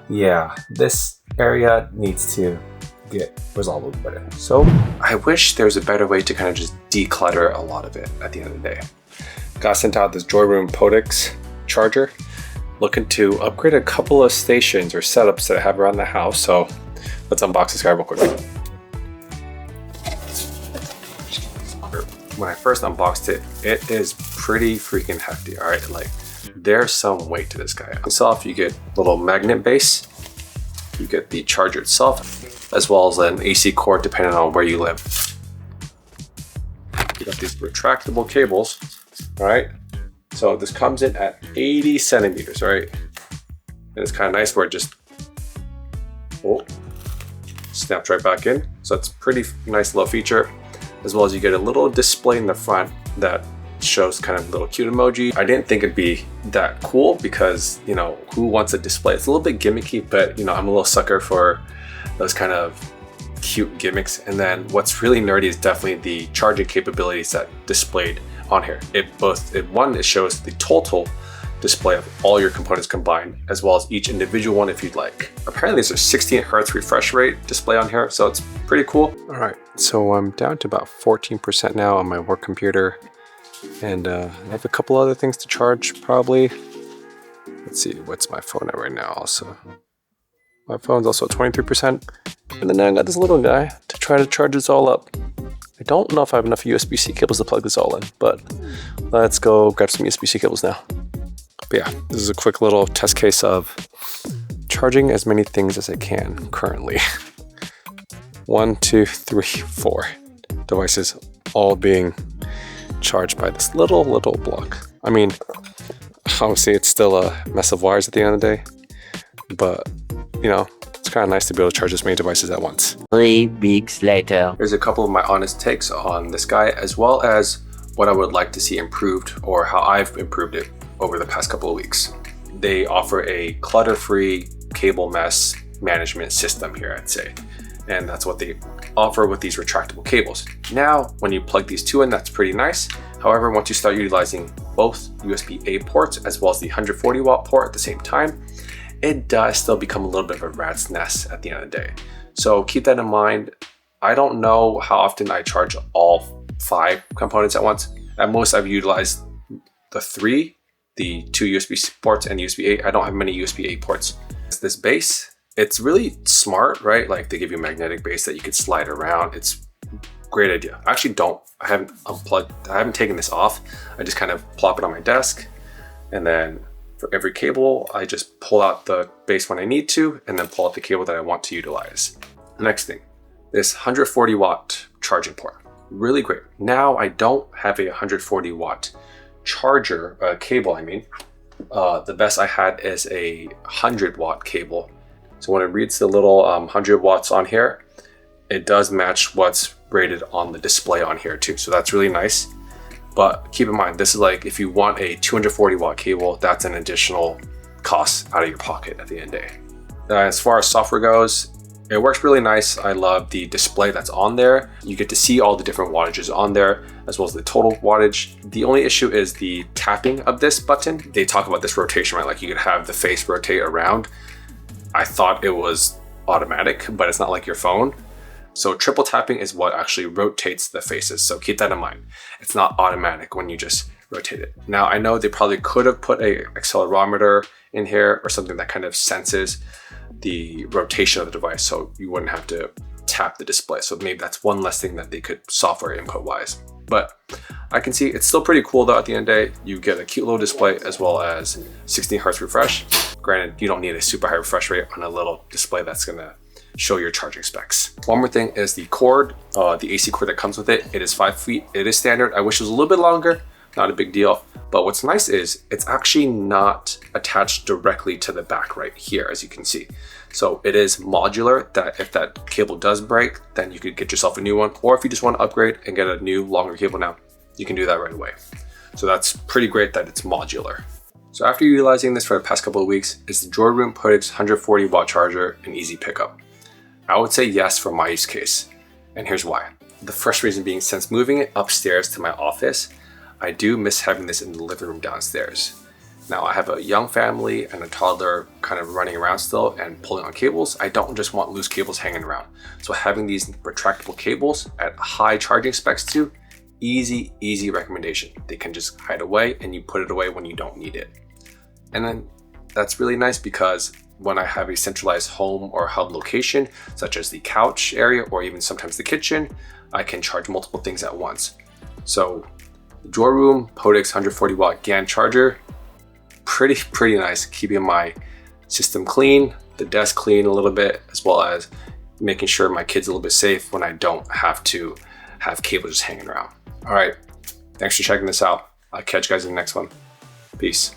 Yeah, this area needs to get resolved a little better. So I wish there was a better way to kind of just declutter a lot of it at the end of the day. Got sent out this Joyroom Podix charger. Looking to upgrade a couple of stations or setups that I have around the house. So let's unbox this guy real quick. When I first unboxed it, it is pretty freaking hefty. All right, like there's some weight to this guy. Itself, you get a little magnet base. You get the charger itself, as well as an AC cord depending on where you live. You got these retractable cables, all right? So this comes in at 80 centimeters, right? And it's kind of nice where it just snaps right back in. So it's pretty nice little feature, as well as you get a little display in the front that shows kind of little cute emoji. I didn't think it'd be that cool because, you know, who wants a display? It's a little bit gimmicky, but you know, I'm a little sucker for those kind of cute gimmicks. And then what's really nerdy is definitely the charging capabilities that displayed on here. It shows the total display of all your components combined, as well as each individual one if you'd like. Apparently there's a 16 Hz refresh rate display on here, so it's pretty cool. All right, so I'm down to about 14% now on my work computer. And I have a couple other things to charge probably. Let's see, what's my phone at right now also? My phone's also at 23%. And then I got this little guy to try to charge this all up. I don't know if I have enough USB-C cables to plug this all in, but let's go grab some USB-C cables now. But yeah, this is a quick little test case of charging as many things as I can currently. 1, 2, 3, 4 devices all being charged by this little block. I mean, obviously it's still a mess of wires at the end of the day, but you know, it's kind of nice to be able to charge as many devices at once. 3 weeks later. Here's a couple of my honest takes on this guy, as well as what I would like to see improved or how I've improved it over the past couple of weeks. They offer a clutter-free cable mess management system here, I'd say. And that's what they offer with these retractable cables. Now, when you plug these two in, that's pretty nice. However, once you start utilizing both USB-A ports as well as the 140 watt port at the same time, it does still become a little bit of a rat's nest at the end of the day. So keep that in mind. I don't know how often I charge all 5 components at once. At most, I've utilized the 3, the 2 USB ports and USB-A. I don't have many USB-A ports. This base, it's really smart, right? Like they give you a magnetic base that you could slide around. It's a great idea. I actually I haven't unplugged, I haven't taken this off. I just kind of plop it on my desk, and then for every cable, I just pull out the base when I need to, and then pull out the cable that I want to utilize. Next thing, this 140 watt charging port. Really great. Now I don't have a 140 watt charger, cable I mean. The best I had is a 100 watt cable. So when it reads the little 100 watts on here, it does match what's rated on the display on here too. So that's really nice. But keep in mind, this is like if you want a 240 watt cable, that's an additional cost out of your pocket at the end of the day. As far as software goes, it works really nice. I love the display that's on there. You get to see all the different wattages on there, as well as the total wattage. The only issue is the tapping of this button. They talk about this rotation, right? Like you could have the face rotate around. I thought it was automatic, but it's not like your phone. So triple tapping is what actually rotates the faces. So keep that in mind. It's not automatic when you just rotate it. Now I know they probably could have put a accelerometer in here or something that kind of senses the rotation of the device, so you wouldn't have to tap the display. So maybe that's one less thing that they could software input wise. But I can see it's still pretty cool though. At the end of the day, you get a cute little display as well as 16 Hz refresh. Granted, you don't need a super high refresh rate on a little display that's gonna show your charging specs. One more thing is the cord, the AC cord that comes with it. It is 5 feet. It is standard. I wish it was a little bit longer. Not a big deal. But what's nice is it's actually not attached directly to the back right here, as you can see. So it is modular, that if that cable does break, then you could get yourself a new one. Or if you just want to upgrade and get a new longer cable now, you can do that right away. So that's pretty great that it's modular. So after utilizing this for the past couple of weeks, is the Joyroom Podix 140 watt charger an easy pickup? I would say yes for my use case. And here's why. The first reason being, since moving it upstairs to my office, I do miss having this in the living room downstairs. Now I have a young family and a toddler kind of running around still and pulling on cables. I don't just want loose cables hanging around. So having these retractable cables at high charging specs too, easy recommendation. They can just hide away and you put it away when you don't need it. And then that's really nice because when I have a centralized home or hub location, such as the couch area or even sometimes the kitchen, I can charge multiple things at once. So the Joyroom Podix 140W GaN charger, pretty nice, keeping my system clean, the desk clean a little bit, as well as making sure my kid's a little bit safe when I don't have to have cables just hanging around. All right, thanks for checking this out. I'll catch you guys in the next one. Peace.